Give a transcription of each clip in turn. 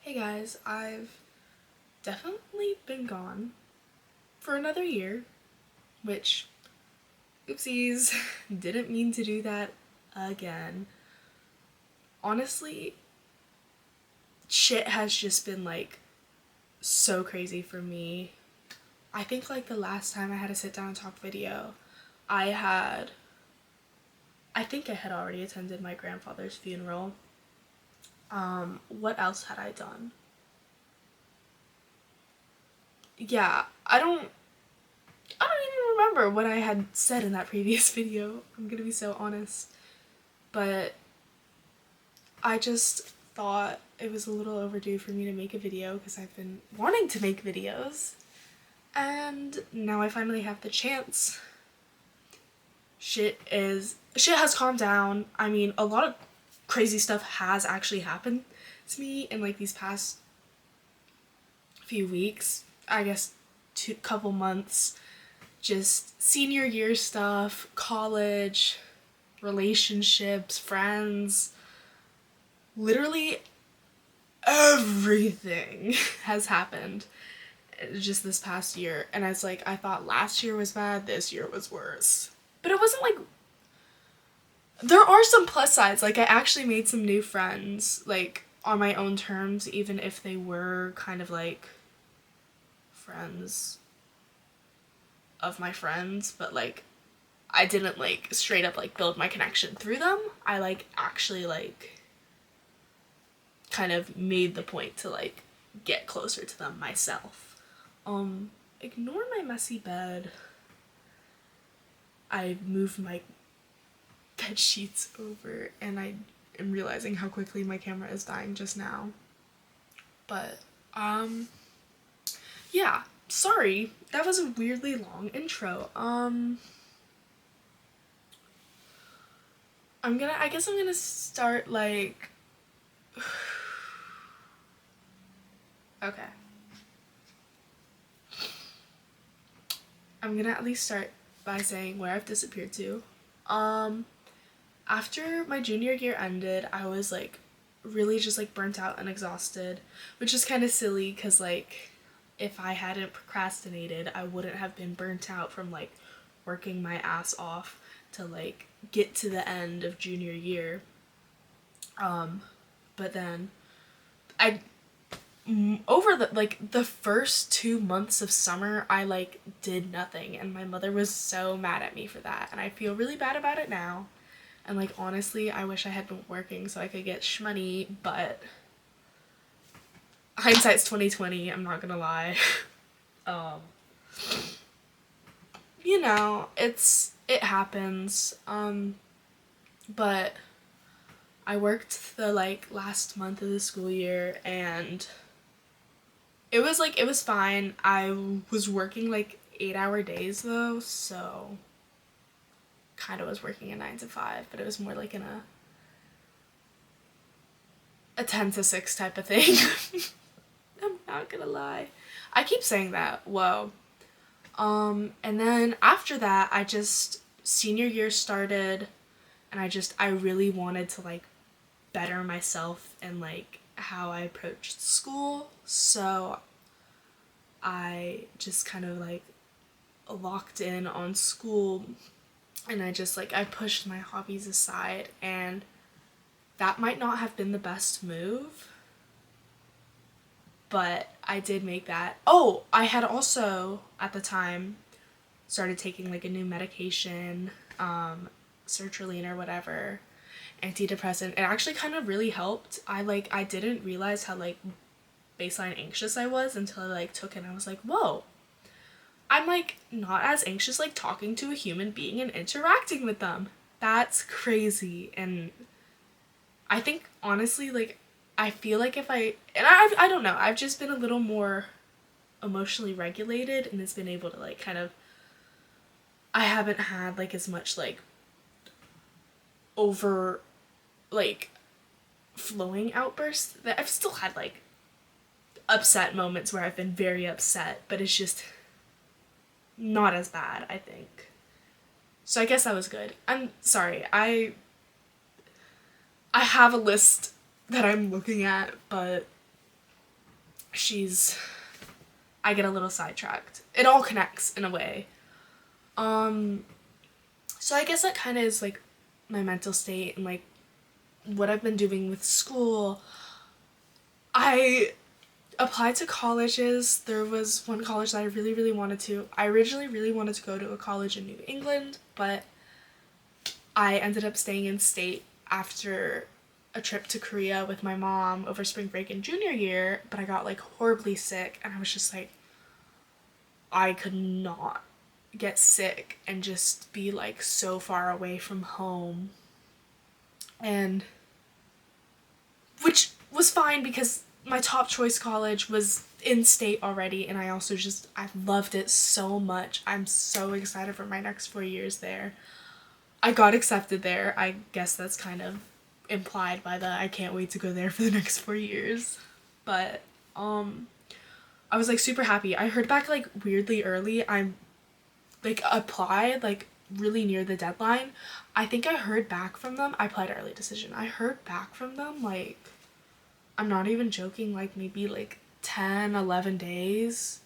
Hey guys, I've definitely been gone for another year, which, oopsies, didn't mean to do that again. Honestly, shit has just been so crazy for me. I think the last time I had a sit down and talk video, I had, I think I had already attended my grandfather's funeral. What else had I done? Yeah, I don't even remember what I had said in that previous video. I'm gonna be so honest. But I just thought it was a little overdue for me to make a video because I've been wanting to make videos. And now I finally have the chance. Shit has calmed down. I mean, a lot of crazy stuff has actually happened to me in these past few weeks. I guess couple months. Just senior year stuff, college, relationships, friends, literally everything has happened just this past year. And it's I thought last year was bad, this year was worse. But it wasn't there are some plus sides. I actually made some new friends, on my own terms, even if they were kind of friends of my friends, but I didn't straight up build my connection through them. I actually kind of made the point to get closer to them myself. Ignore my messy bed. I moved my bed sheets over and I am realizing how quickly my camera is dying just now. But yeah, sorry. That was a weirdly long intro. I guess I'm gonna start okay. I'm gonna at least start by saying where I've disappeared to. After my junior year ended, I was really just burnt out and exhausted, which is kind of silly because if I hadn't procrastinated, I wouldn't have been burnt out from working my ass off to get to the end of junior year. But then I over the first 2 months of summer, I did nothing, and my mother was so mad at me for that, and I feel really bad about it now. And honestly, I wish I had been working so I could get shmoney, but hindsight's 2020, I'm not gonna lie. You know, it happens. But I worked the last month of the school year and it was fine. I was working 8-hour days though, so kind of was working a 9 to 5, but it was more in a 10 to 6 type of thing. I'm not gonna lie. I keep saying that. Whoa. And then after that, senior year started and I really wanted to better myself and how I approached school. So I just kind of locked in on school and I pushed my hobbies aside, and that might not have been the best move, but I did make that. Oh, I had also at the time started taking a new medication, sertraline or whatever, antidepressant. It actually kind of really helped. I didn't realize how baseline anxious I was until I took it and I was whoa, I'm not as anxious talking to a human being and interacting with them. That's crazy. And I think honestly I feel if I don't know, I've just been a little more emotionally regulated and it's been able to kind of, I haven't had as much over flowing outbursts. That I've still had upset moments where I've been very upset, but it's just not as bad, I think. So I guess that was good. I'm sorry. I have a list that I'm looking at, but I get a little sidetracked. It all connects in a way. So I guess that kind of is like my mental state and like what I've been doing with school. I applied to colleges. There was one college that I really, really wanted to. I originally really wanted to go to a college in New England, but I ended up staying in state after a trip to Korea with my mom over spring break in junior year, but I got like horribly sick and I was just like, I could not get sick and just be like so far away from home. And which was fine because my top choice college was in state already, and I loved it so much. I'm so excited for my next 4 years there. I got accepted there. I guess that's kind of implied by the I can't wait to go there for the next 4 years. But I was like super happy. I heard back like weirdly early. I'm like applied like really near the deadline. I think I heard back from them. I applied early decision. I heard back from them like, I'm not even joking, like maybe like 10, 11 days.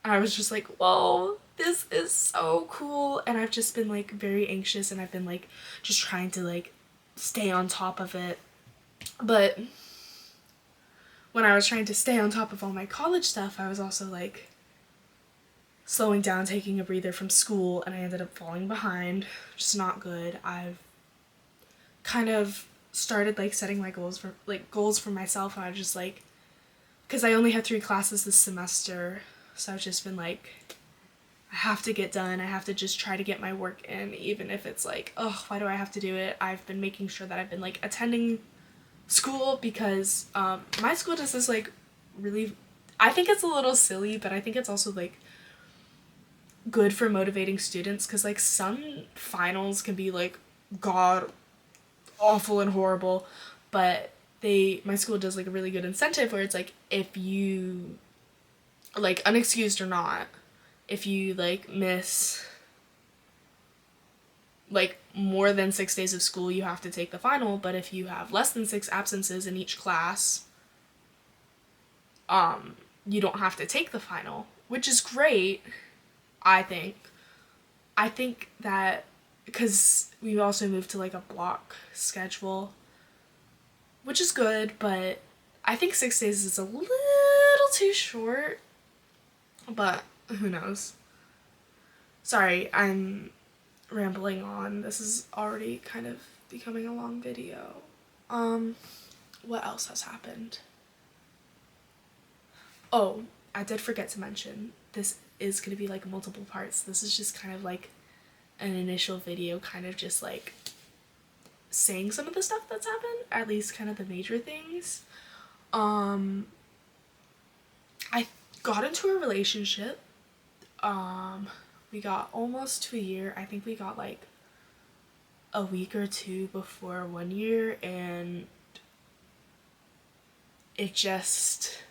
And I was just like, whoa, this is so cool. And I've just been like very anxious and I've been like just trying to like stay on top of it. But when I was trying to stay on top of all my college stuff, I was also like slowing down, taking a breather from school, and I ended up falling behind, which is not good. I've kind of started like setting my goals for myself, and I just like, because I only had 3 classes this semester, so I've just been like, I have to get done. I have to just try to get my work in, even if it's like, oh, why do I have to do it? I've been making sure that I've been like attending school because my school does this like really, I think it's a little silly, but I think it's also like good for motivating students, because like some finals can be like god awful and horrible, but my school does like a really good incentive where it's like, if you like, unexcused or not, if you like miss like more than 6 days of school, you have to take the final. But if you have less than 6 absences in each class, you don't have to take the final, which is great. I think that because we also moved to like a block schedule, which is good, but I think 6 days is a little too short, but who knows. Sorry, I'm rambling on. This is already kind of becoming a long video. What else has happened? Oh, I did forget to mention, this is gonna be like multiple parts. This is just kind of like an initial video, kind of just like saying some of the stuff that's happened, at least kind of the major things. I got into a relationship. We got almost to a year. I think we got like a week or 2 before 1 year, and it just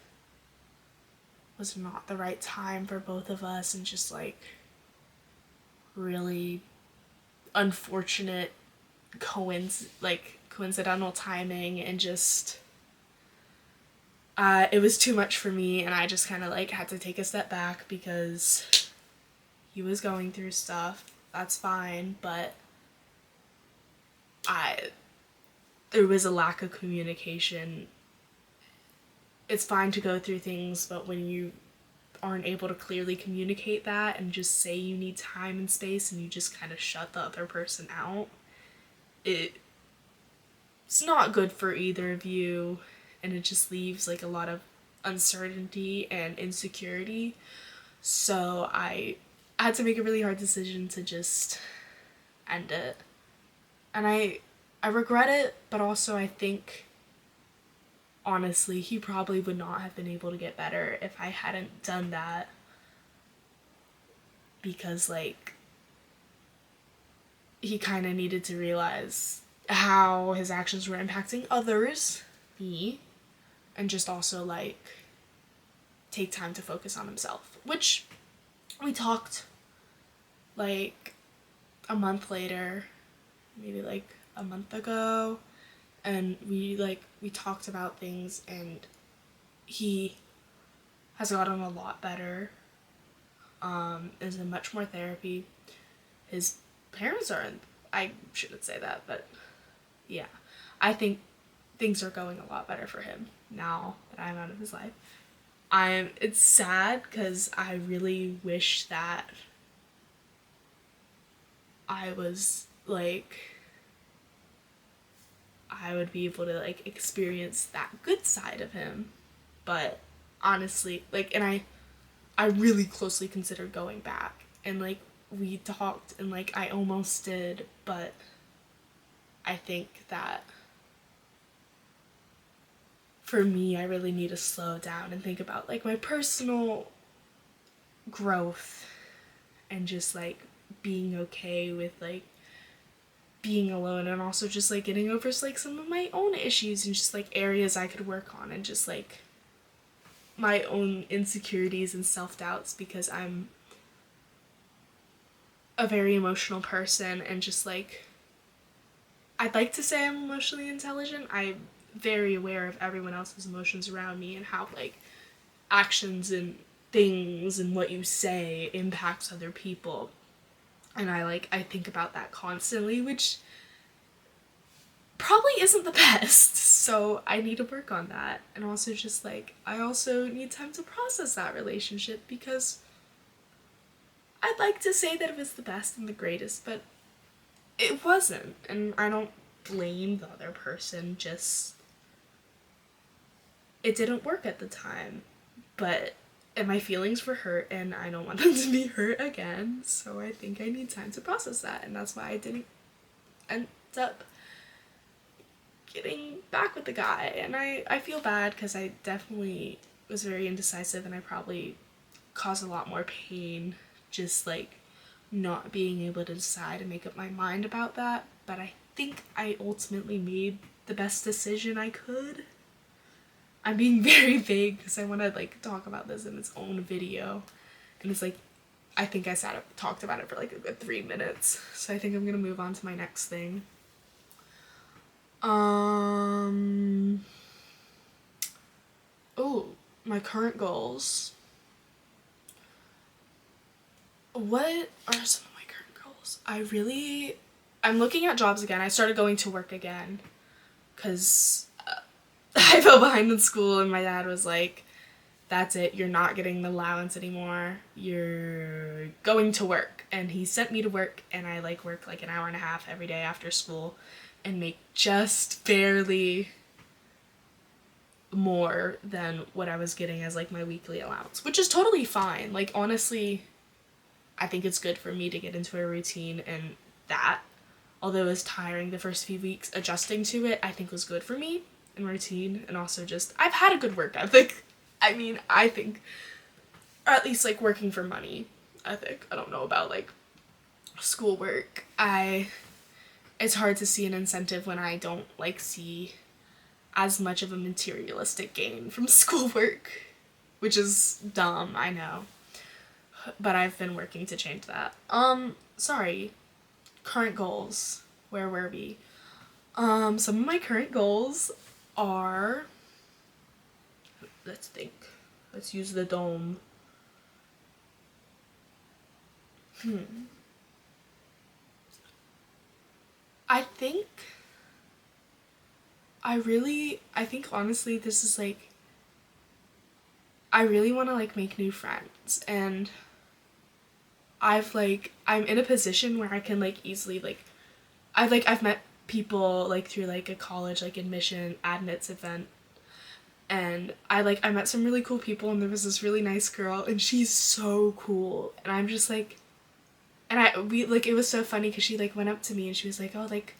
was not the right time for both of us, and just like really unfortunate coincidental timing, and just it was too much for me, and I just kind of like had to take a step back because he was going through stuff. That's fine, but there was a lack of communication. It's fine to go through things, but when you aren't able to clearly communicate that and just say you need time and space, and you just kind of shut the other person out, it's not good for either of you, and it just leaves like a lot of uncertainty and insecurity. So I had to make a really hard decision to just end it. And I regret it, but also I think honestly he probably would not have been able to get better if I hadn't done that, because like he kind of needed to realize how his actions were impacting others, me, and just also like take time to focus on himself, which we talked like a month later, maybe like a month ago, and we talked about things, and he has gotten a lot better, is in much more therapy. His parents are in, I shouldn't say that, but yeah, I think things are going a lot better for him now that I'm out of his life. It's sad because I really wish that I was like, I would be able to like experience that good side of him, but honestly, like, and I really closely considered going back, and like we talked, and like I almost did, but I think that for me, I really need to slow down and think about like my personal growth and just like being okay with like being alone, and also just like getting over like some of my own issues and just like areas I could work on, and just like my own insecurities and self-doubts, because I'm a very emotional person, and just like I'd like to say I'm emotionally intelligent. I'm very aware of everyone else's emotions around me and how like actions and things and what you say impacts other people. And I think about that constantly, which probably isn't the best. So I need to work on that. And also just like I also need time to process that relationship, because I'd like to say that it was the best and the greatest, but it wasn't. And I don't blame the other person, just it didn't work at the time. But and my feelings were hurt, and I don't want them to be hurt again. So I think I need time to process that, and that's why I didn't end up getting back with the guy. And I feel bad because I definitely was very indecisive, and I probably caused a lot more pain just like not being able to decide and make up my mind about that. But I think I ultimately made the best decision I could. I'm being very vague because I want to like talk about this in its own video, and it's like I think I talked about it for like a good 3 minutes, so I think I'm gonna move on to my next thing. Oh, my current goals. What are some of my current goals? I'm looking at jobs again. I started going to work again because I fell behind in school, and my dad was like, that's it, you're not getting the allowance anymore, you're going to work. And he sent me to work, and I like work like an hour and a half every day after school and make just barely more than what I was getting as like my weekly allowance, which is totally fine. Like honestly, I think it's good for me to get into a routine, and that, although it was tiring the first few weeks, adjusting to it I think was good for me and routine. And also just I've had a good work ethic. I mean, I think, or at least like working for money ethic. I don't know about like schoolwork. It's hard to see an incentive when I don't like see as much of a materialistic gain from schoolwork, which is dumb, I know. But I've been working to change that. Sorry. Current goals. Where were we? Some of my current goals are, let's think. Let's use the dome. I think honestly this is like, I really want to like make new friends, and I'm in a position where I can like easily like, I've met people like through like a college like admission admits event, and I met some really cool people, and there was this really nice girl, and she's so cool, and I'm just like, and we like, it was so funny because she like went up to me and she was like, oh, like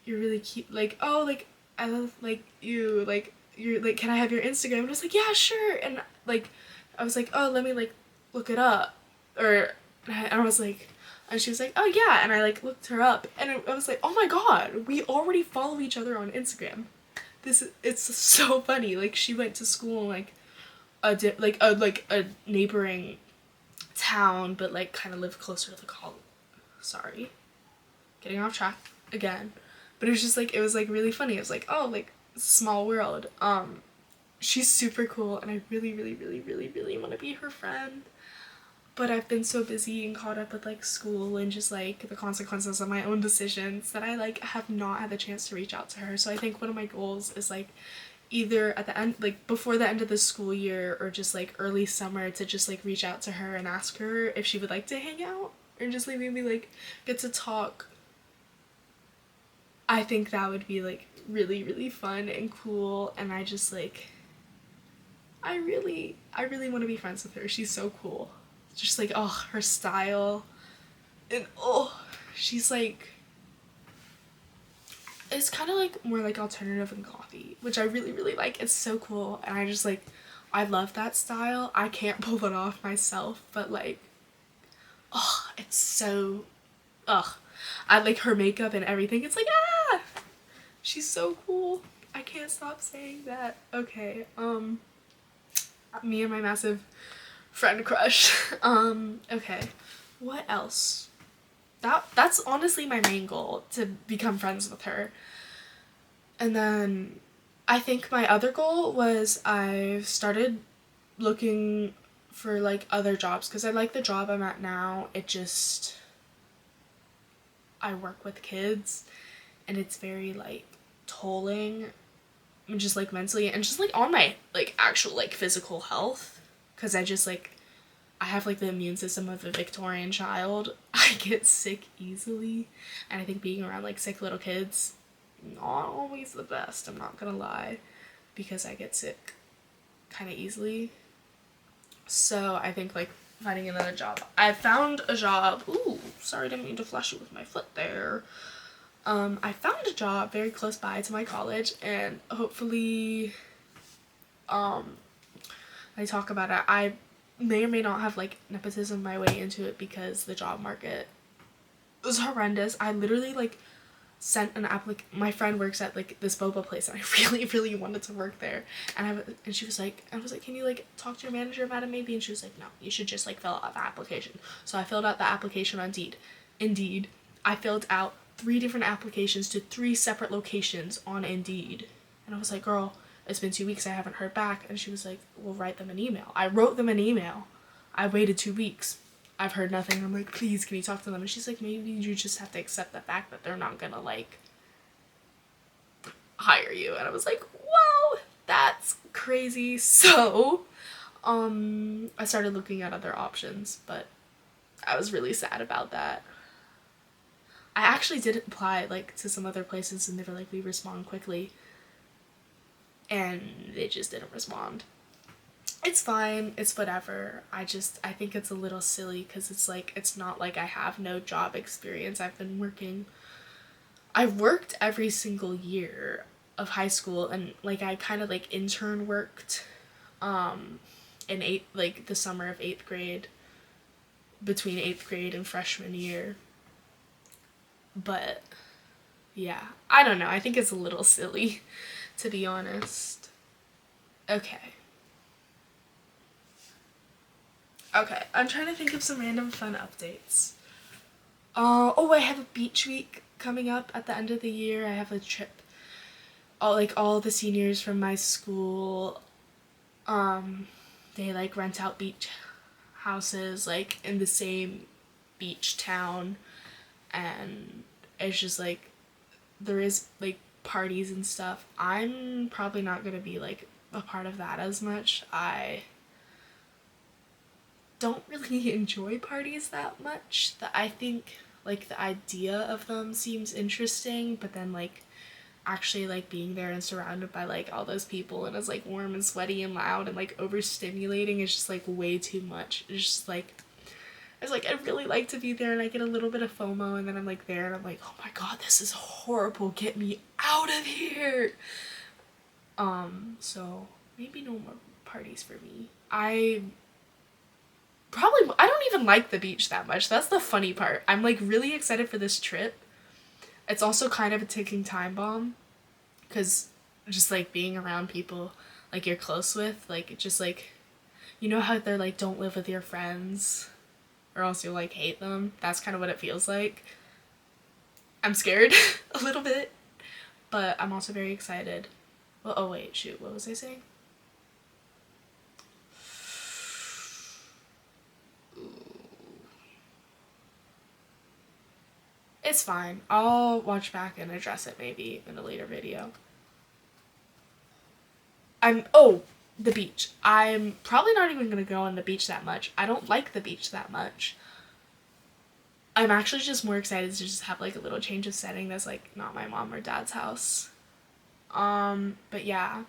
you're really cute, like, oh, like I love like you, like you're like, can I have your Instagram? And I was like, yeah, sure. And like I was like, oh, let me like look it up, or and I was like, and she was like, oh yeah, and I like looked her up, and I was like, oh my god, we already follow each other on Instagram. It's so funny. Like she went to school in like a neighboring town, but like kind of lived closer to the college. Sorry, getting off track again. But it was just like, it was like really funny. It was like, oh, like small world. she's super cool and I really, really, really, really, really want to be her friend. But I've been so busy and caught up with like school and just like the consequences of my own decisions that I like have not had the chance to reach out to her. So I think one of my goals is like either at the end, like before the end of the school year or just like early summer, to just like reach out to her and ask her if she would like to hang out or just like maybe like get to talk. I think that would be like really, really fun and cool, and I just like I really want to be friends with her. She's so cool. Just like, oh, her style, and oh, she's like, it's kind of like more like alternative and coffee, which I really, really like. It's so cool, and I just like, I love that style. I can't pull it off myself, but like, oh, it's so, ugh. I like her makeup and everything. It's like, ah, she's so cool. I can't stop saying that. Okay, me and my massive friend crush. Okay, what else? That's honestly my main goal, to become friends with her. And then I think my other goal was I've started looking for like other jobs because I like the job I'm at now. It just, I work with kids and it's very like tolling, just like mentally and just like on my like actual like physical health, because I just like, I have like the immune system of a Victorian child. I get sick easily, and I think being around like sick little kids, not always the best, I'm not gonna lie, because I get sick kind of easily. So I think like finding another job. I found a job. Ooh, sorry, didn't mean to flush you with my foot there. I found a job very close by to my college, and hopefully, I talk about it. I may or may not have like nepotism my way into it because the job market was horrendous. I literally like sent an my friend works at like this boba place and I really, really wanted to work there, and she was like, I was like, can you like talk to your manager about it maybe? And she was like, no, you should just like fill out the application. So I filled out the application on Indeed. I filled out 3 different applications to 3 separate locations on Indeed, and I was like, girl, it's been 2 weeks, I haven't heard back. And she was like, well, write them an email. I wrote them an email. I waited 2 weeks. I've heard nothing. I'm like, please, can you talk to them? And she's like, maybe you just have to accept the fact that they're not gonna like hire you. And I was like, whoa, that's crazy. So, I started looking at other options, but I was really sad about that. I actually did apply like to some other places and they were like, we respond quickly. And they just didn't respond. It's fine, it's whatever. I think it's a little silly because it's like, it's not like I have no job experience. I've worked every single year of high school, and like I kind of like intern worked in the summer of 8th grade, between 8th grade and freshman year. But yeah, I don't know, I think it's a little silly, to be honest. Okay, I'm trying to think of some random fun updates. Oh, I have a beach week coming up at the end of the year. I have a trip. All the seniors from my school, they like rent out beach houses like in the same beach town, and it's just like, there is like parties and stuff. I'm probably not gonna be like a part of that as much. I don't really enjoy parties that much. That I think like the idea of them seems interesting, but then like actually like being there and surrounded by like all those people and it's like warm and sweaty and loud and like overstimulating is just like way too much. It's like I'd really like to be there, and I get a little bit of FOMO, and then I'm like there and I'm like, oh my god, this is horrible, get me out of here. So maybe no more parties for me. I don't even like the beach that much. That's the funny part. I'm like really excited for this trip. It's also kind of a ticking time bomb, because just like being around people like you're close with, like it just like, you know how they're like, don't live with your friends or else you'll like hate them. That's kind of what it feels like. I'm scared a little bit, but I'm also very excited. Well, oh wait, shoot, what was I saying? It's fine. I'll watch back and address it maybe in a later video. The beach. I'm probably not even gonna go on the beach that much. I don't like the beach that much. I'm actually just more excited to just have like a little change of setting that's like not my mom or dad's house. But yeah.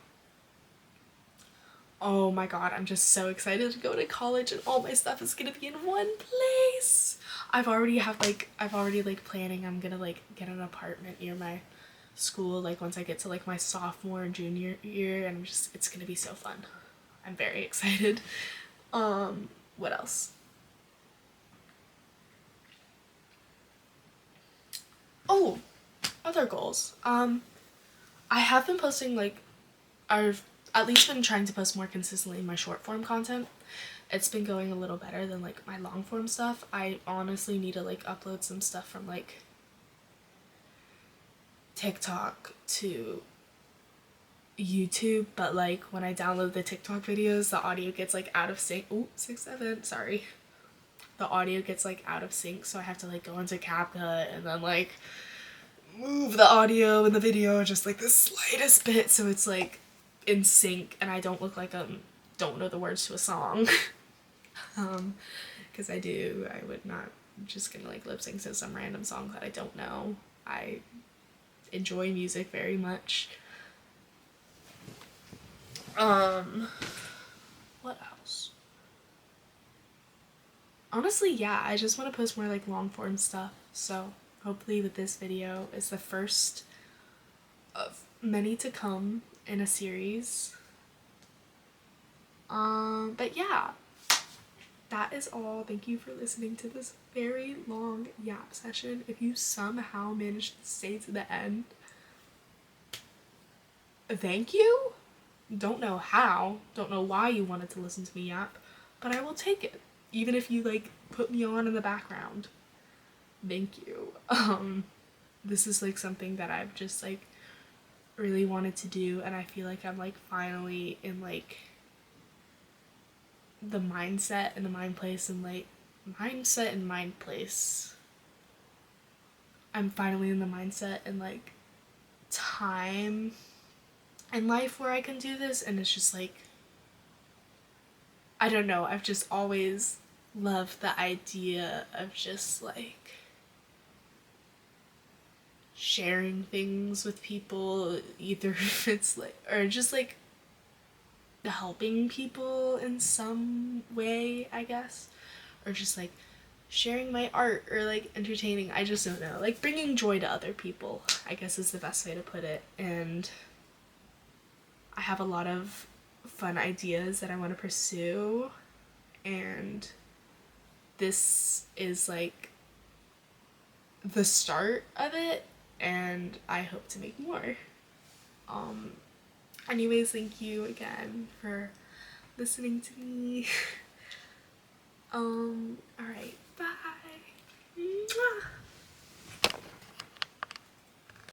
Oh my god, I'm just so excited to go to college and all my stuff is gonna be in one place. I've already planning, I'm gonna like get an apartment near my school like once I get to like my sophomore and junior year, and it's gonna be so fun. I'm very excited. What else? Oh, other goals. I have been posting like, I've at least been trying to post more consistently my short form content. It's been going a little better than like my long form stuff. I honestly need to like upload some stuff from like TikTok to YouTube, but like when I download the TikTok videos, the audio gets like out of sync. Oh, 6-7, sorry. The audio gets like out of sync, so I have to like go into CapCut and then like move the audio and the video just like the slightest bit so it's like in sync and I don't look like don't know the words to a song. Because I would not, I'm just gonna like lip sync to some random song that I don't know. I enjoy music very much. What else? Honestly, yeah, I just want to post more like long form stuff, so hopefully with this video is the first of many to come in a series. But yeah, that is all. Thank you for listening to this very long yap session. If you somehow managed to stay to the end, thank you. Don't know how, don't know why you wanted to listen to me yap, but I will take it. Even if you like put me on in the background. Thank you. This is like something that I've just like really wanted to do, and I feel like I'm like finally in like the mindset and the mind place and like mindset and mind place. I'm finally in the mindset and like time in life where I can do this, and it's just like, I don't know, I've just always loved the idea of just like sharing things with people, either if it's like, or just like helping people in some way, I guess, or just like sharing my art or like entertaining, I just don't know, like bringing joy to other people, I guess is the best way to put it. And I have a lot of fun ideas that I want to pursue, and this is like the start of it, and I hope to make more. Anyways, thank you again for listening to me. Alright, bye. Mwah.